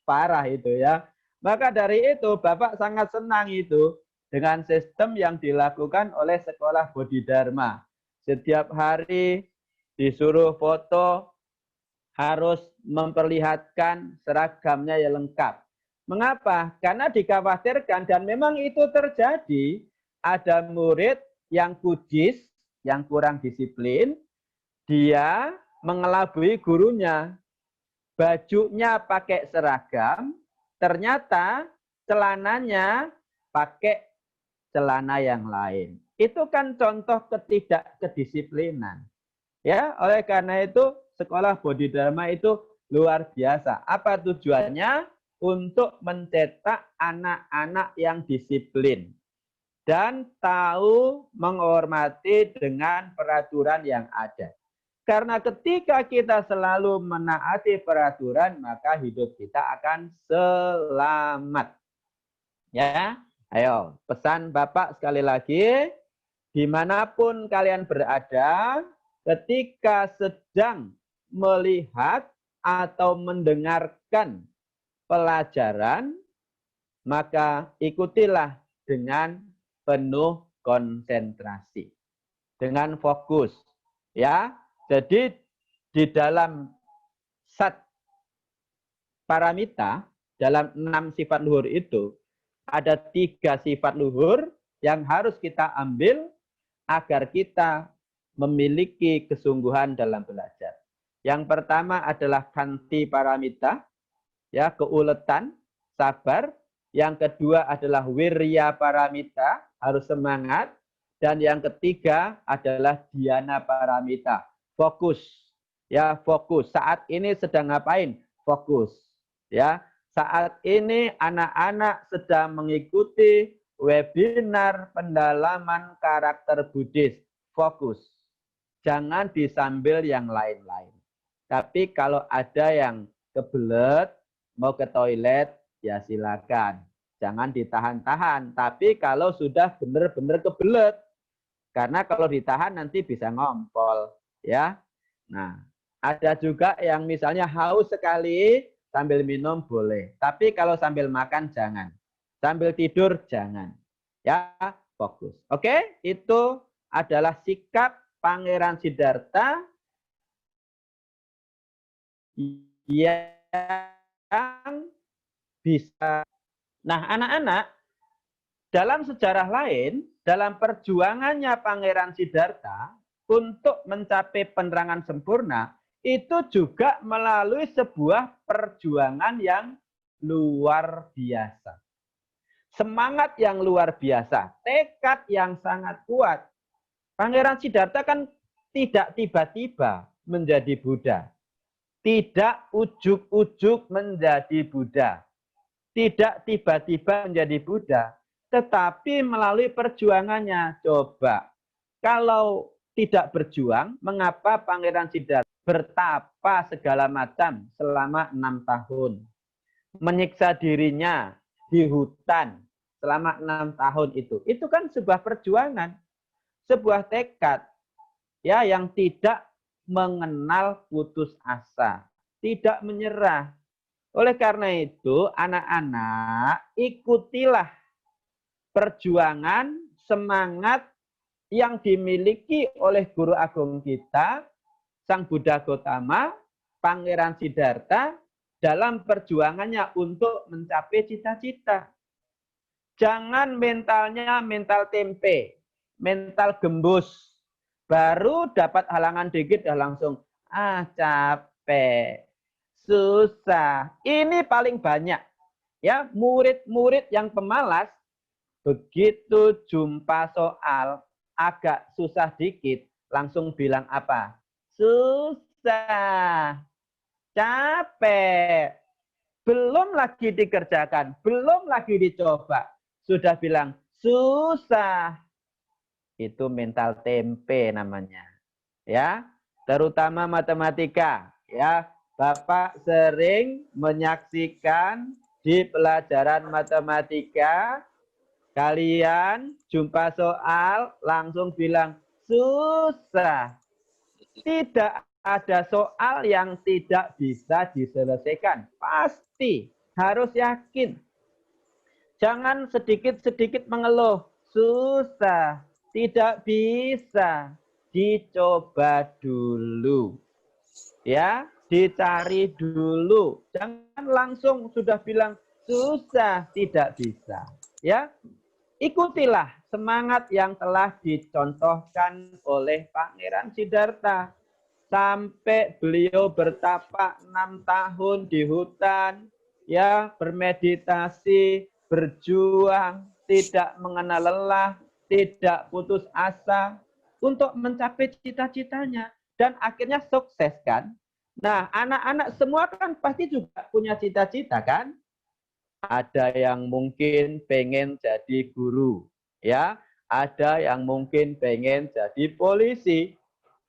Parah itu ya. Maka dari itu Bapak sangat senang itu dengan sistem yang dilakukan oleh Sekolah Bodhidharma. Setiap hari disuruh foto, harus memperlihatkan seragamnya yang lengkap. Mengapa? Karena dikhawatirkan, dan memang itu terjadi, ada murid yang kujis, yang kurang disiplin, dia mengelabui gurunya. Bajunya pakai seragam, ternyata celananya pakai celana yang lain. Itu kan contoh ketidakkedisiplinan. Ya, oleh karena itu Sekolah Bodhidharma itu luar biasa. Apa tujuannya? Untuk mencetak anak-anak yang disiplin dan tahu menghormati dengan peraturan yang ada. Karena ketika kita selalu menaati peraturan, maka hidup kita akan selamat. Ya, ayo pesan Bapak sekali lagi, dimanapun kalian berada, ketika sedang melihat atau mendengarkan pelajaran, maka ikutilah dengan penuh konsentrasi, dengan fokus. Ya, jadi di dalam sat paramita, dalam 6 sifat luhur itu, ada 3 sifat luhur yang harus kita ambil agar kita memiliki kesungguhan dalam belajar. Yang pertama adalah kanti paramita, ya, keuletan, sabar. Yang kedua adalah wirya paramita, harus semangat. Dan yang ketiga adalah dhyana paramita. Fokus. Ya, fokus. Saat ini sedang ngapain? Fokus. Ya, saat ini anak-anak sedang mengikuti webinar pendalaman karakter Buddhis. Fokus. Jangan disambil yang lain-lain. Tapi kalau ada yang kebelet, mau ke toilet, ya silakan. Jangan ditahan-tahan. Tapi kalau sudah benar-benar kebelet, karena kalau ditahan nanti bisa ngompol. Ya. Nah, ada juga yang misalnya haus sekali, sambil minum boleh. Tapi kalau sambil makan jangan. Sambil tidur jangan. Ya, fokus. Oke, itu adalah sikap Pangeran Siddhartha yang bisa. Nah, anak-anak, dalam sejarah lain, dalam perjuangannya Pangeran Siddhartha untuk mencapai penerangan sempurna, itu juga melalui sebuah perjuangan yang luar biasa. Semangat yang luar biasa, tekad yang sangat kuat. Pangeran Siddhartha kan tidak tiba-tiba menjadi Buddha. Tidak ujuk-ujuk menjadi Buddha. Tidak tiba-tiba menjadi Buddha. Tetapi melalui perjuangannya. Coba, kalau tidak berjuang, mengapa Pangeran Siddhartha bertapa segala macam selama 6 tahun? Menyiksa dirinya di hutan selama 6 tahun itu. Itu kan sebuah perjuangan. Sebuah tekad ya yang tidak mengenal putus asa, tidak menyerah. Oleh karena itu, anak-anak ikutilah perjuangan semangat yang dimiliki oleh guru agung kita, Sang Buddha Gautama, Pangeran Siddhartha dalam perjuangannya untuk mencapai cita-cita. Jangan mentalnya mental tempe, mental gembus, baru dapat halangan dikit dah langsung capek, susah. Ini paling banyak ya murid-murid yang pemalas, begitu jumpa soal agak susah dikit langsung bilang apa? Susah, capek, belum lagi dikerjakan, belum lagi dicoba, sudah bilang susah. Itu mental tempe namanya. Ya, terutama matematika, ya. Bapak sering menyaksikan di pelajaran matematika kalian jumpa soal langsung bilang susah. Tidak ada soal yang tidak bisa diselesaikan. Pasti harus yakin. Jangan sedikit-sedikit mengeluh, susah. Tidak bisa, dicoba dulu. Ya, dicari dulu. Jangan langsung sudah bilang susah, tidak bisa. Ya, ikutilah semangat yang telah dicontohkan oleh Pangeran Siddhartha. Sampai beliau bertapa 6 tahun di hutan, ya, bermeditasi, berjuang, tidak mengenal lelah, tidak putus asa untuk mencapai cita-citanya. Dan akhirnya sukses kan. Nah, anak-anak semua kan pasti juga punya cita-cita kan. Ada yang mungkin pengen jadi guru. Ya, ada yang mungkin pengen jadi polisi.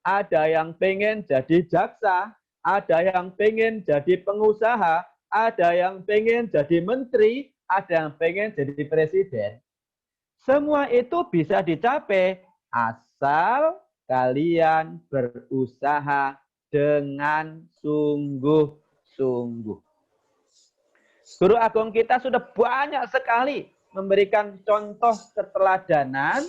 Ada yang pengen jadi jaksa. Ada yang pengen jadi pengusaha. Ada yang pengen jadi menteri. Ada yang pengen jadi presiden. Semua itu bisa dicapai asal kalian berusaha dengan sungguh-sungguh. Guru agung kita sudah banyak sekali memberikan contoh keteladanan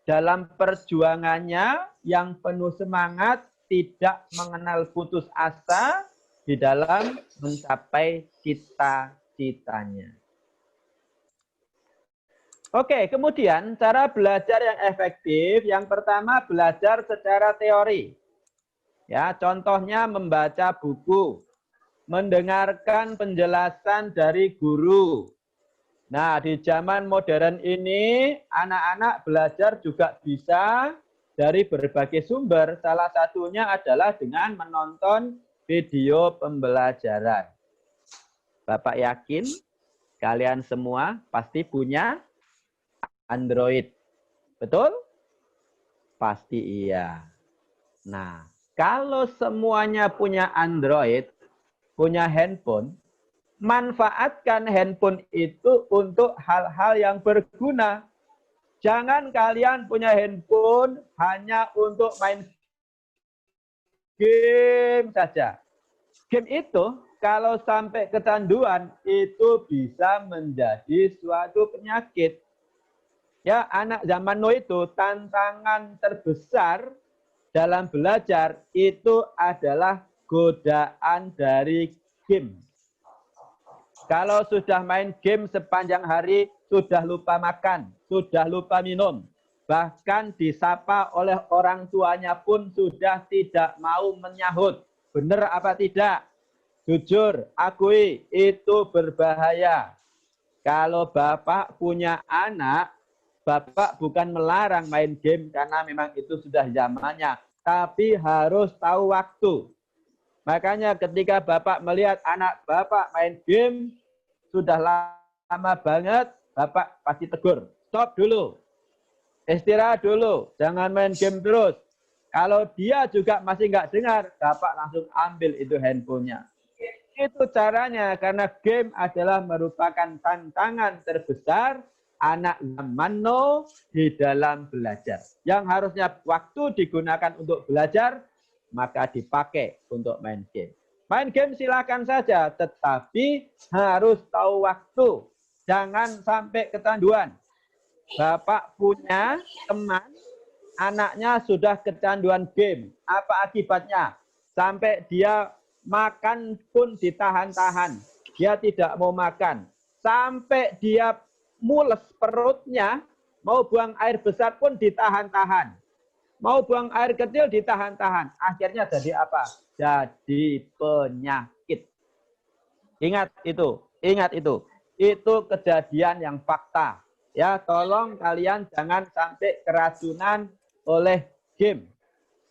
dalam perjuangannya yang penuh semangat, tidak mengenal putus asa di dalam mencapai cita-citanya. Oke, kemudian cara belajar yang efektif, yang pertama belajar secara teori. Ya, contohnya membaca buku, mendengarkan penjelasan dari guru. Nah, di zaman modern ini, anak-anak belajar juga bisa dari berbagai sumber. Salah satunya adalah dengan menonton video pembelajaran. Bapak yakin kalian semua pasti punya Android. Betul? Pasti iya. Nah, kalau semuanya punya Android, punya handphone, manfaatkan handphone itu untuk hal-hal yang berguna. Jangan kalian punya handphone hanya untuk main game saja. Game itu kalau sampai kecanduan itu bisa menjadi suatu penyakit. Ya, anak zaman now itu tantangan terbesar dalam belajar itu adalah godaan dari game. Kalau sudah main game sepanjang hari, sudah lupa makan, sudah lupa minum, bahkan disapa oleh orang tuanya pun sudah tidak mau menyahut. Benar apa tidak? Jujur, akui, itu berbahaya. Kalau Bapak punya anak, Bapak bukan melarang main game karena memang itu sudah zamannya, tapi harus tahu waktu. Makanya ketika Bapak melihat anak Bapak main game, sudah lama banget, Bapak pasti tegur. Stop dulu. Istirahat dulu. Jangan main game terus. Kalau dia juga masih nggak dengar, Bapak langsung ambil itu handphonenya. Itu caranya, karena game adalah merupakan tantangan terbesar anak zaman now di dalam belajar. Yang harusnya waktu digunakan untuk belajar, maka dipakai untuk main game. Main game silakan saja, tetapi harus tahu waktu. Jangan sampai kecanduan. Bapak punya teman, anaknya sudah kecanduan game. Apa akibatnya? Sampai dia makan pun ditahan-tahan. Dia tidak mau makan. Sampai dia mules perutnya, mau buang air besar pun ditahan-tahan. Mau buang air kecil ditahan-tahan. Akhirnya jadi apa? Jadi penyakit. Ingat itu, ingat itu. Itu kejadian yang fakta. Ya, tolong kalian jangan sampai keracunan oleh game.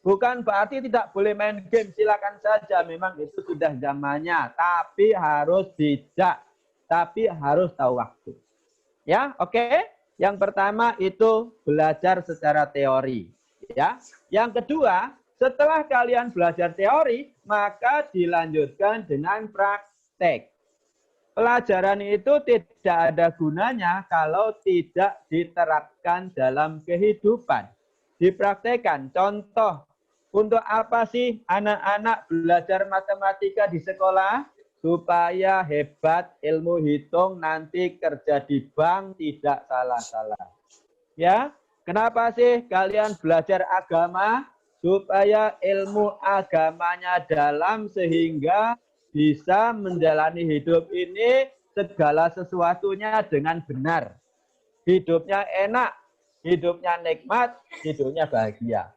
Bukan berarti tidak boleh main game, silakan saja. Memang itu sudah zamannya, tapi harus bijak, tapi harus tahu waktu. Ya, oke. Yang pertama itu belajar secara teori. Ya, yang kedua, setelah kalian belajar teori, maka dilanjutkan dengan praktek. Pelajaran itu tidak ada gunanya kalau tidak diterapkan dalam kehidupan. Dipraktekkan. Contoh, untuk apa sih anak-anak belajar matematika di sekolah? Supaya hebat ilmu hitung, nanti kerja di bank tidak salah-salah. Ya, kenapa sih kalian belajar agama? Supaya ilmu agamanya dalam sehingga bisa menjalani hidup ini segala sesuatunya dengan benar. Hidupnya enak, hidupnya nikmat, hidupnya bahagia.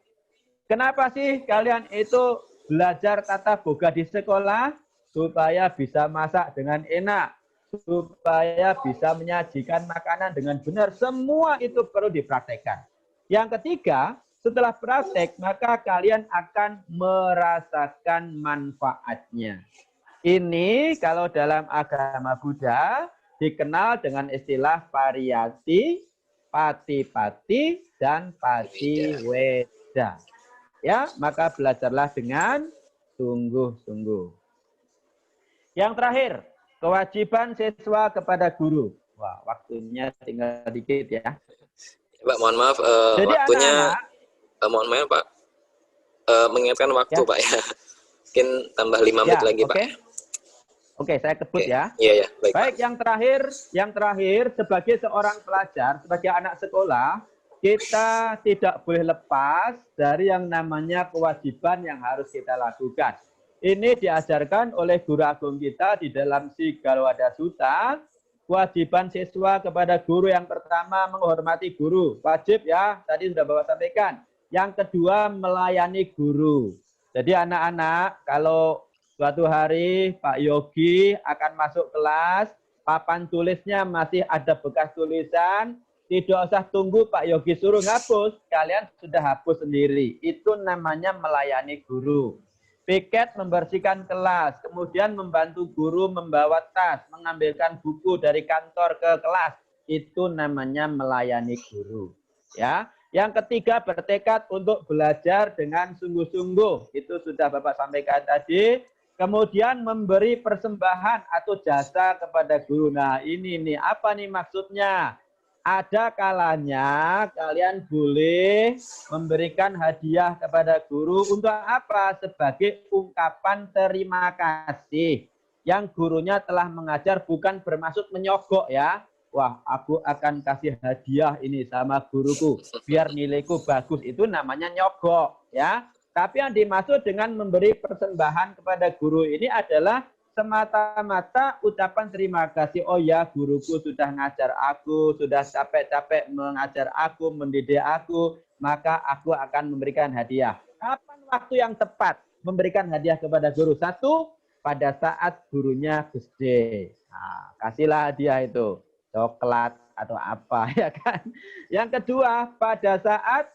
Kenapa sih kalian itu belajar tata boga di sekolah? Supaya bisa masak dengan enak, supaya bisa menyajikan makanan dengan benar. Semua itu perlu dipraktekkan. Yang ketiga, setelah praktek, maka kalian akan merasakan manfaatnya. Ini kalau dalam agama Buddha dikenal dengan istilah variasi, pati-pati, dan patiweda. Ya, maka belajarlah dengan sungguh-sungguh. Yang terakhir, kewajiban siswa kepada guru. Wah, waktunya tinggal dikit ya. Pak, mohon maaf, Jadi waktunya, anak-anak, mohon maaf Pak, mengingatkan waktu ya. Pak ya. Mungkin tambah 5 menit lagi Pak. Oke, saya kebut ya. Iya, ya, baik. Baik, yang terakhir sebagai seorang pelajar, sebagai anak sekolah, kita tidak boleh lepas dari yang namanya kewajiban yang harus kita lakukan. Ini diajarkan oleh guru agung kita di dalam Sigalwada Sutta. Kewajiban siswa kepada guru yang pertama menghormati guru. Wajib ya, tadi sudah Bapak sampaikan. Yang kedua melayani guru. Jadi anak-anak kalau suatu hari Pak Yogi akan masuk kelas, papan tulisnya masih ada bekas tulisan, tidak usah tunggu Pak Yogi suruh hapus, kalian sudah hapus sendiri. Itu namanya melayani guru. Piket membersihkan kelas, kemudian membantu guru membawa tas, mengambilkan buku dari kantor ke kelas. Itu namanya melayani guru. Ya. Yang ketiga, bertekad untuk belajar dengan sungguh-sungguh. Itu sudah Bapak sampaikan tadi. Kemudian memberi persembahan atau jasa kepada guru. Nah ini nih, apa nih maksudnya? Ada kalanya kalian boleh memberikan hadiah kepada guru untuk apa? Sebagai ungkapan terima kasih. Yang gurunya telah mengajar bukan bermaksud menyogok ya. Wah, aku akan kasih hadiah ini sama guruku biar nilaiku bagus. Itu namanya nyogok ya. Tapi yang dimaksud dengan memberi persembahan kepada guru ini adalah semata-mata ucapan terima kasih. Oh ya, guruku sudah ngajar aku, sudah capek-capek mengajar aku, mendidik aku, maka aku akan memberikan hadiah. Kapan waktu yang tepat memberikan hadiah kepada guru? Satu, pada saat gurunya birthday. Nah, kasihlah hadiah itu, coklat atau apa ya kan. Yang kedua, pada saat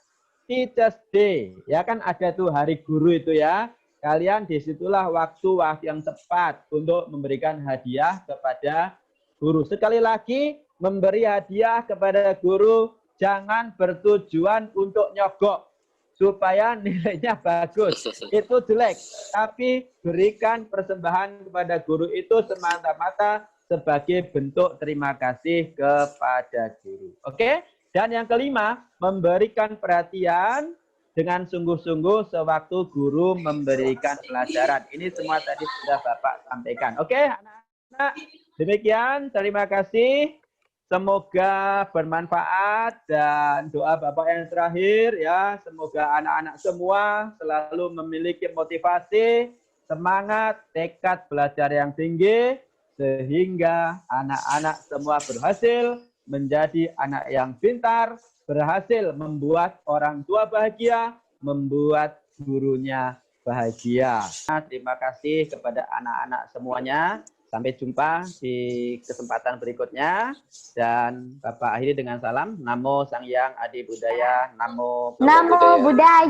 Teachers Day, ya kan ada tuh hari guru itu ya. Kalian disitulah waktu yang tepat untuk memberikan hadiah kepada guru. Sekali lagi, memberi hadiah kepada guru jangan bertujuan untuk nyogok supaya nilainya bagus. Itu jelek. Tapi berikan persembahan kepada guru itu semata-mata sebagai bentuk terima kasih kepada guru. Oke? Dan yang kelima, memberikan perhatian dengan sungguh-sungguh sewaktu guru memberikan pelajaran. Ini semua tadi sudah Bapak sampaikan. Oke, anak-anak, demikian. Terima kasih. Semoga bermanfaat dan doa Bapak yang terakhir ya. Semoga anak-anak semua selalu memiliki motivasi, semangat, tekad belajar yang tinggi, sehingga anak-anak semua berhasil menjadi anak yang pintar, berhasil membuat orang tua bahagia, membuat gurunya bahagia. Terima kasih kepada anak-anak semuanya. Sampai jumpa di kesempatan berikutnya. Dan Bapak akhiri dengan salam. Namo Sang Hyang Adi Budaya. Namo Budaya.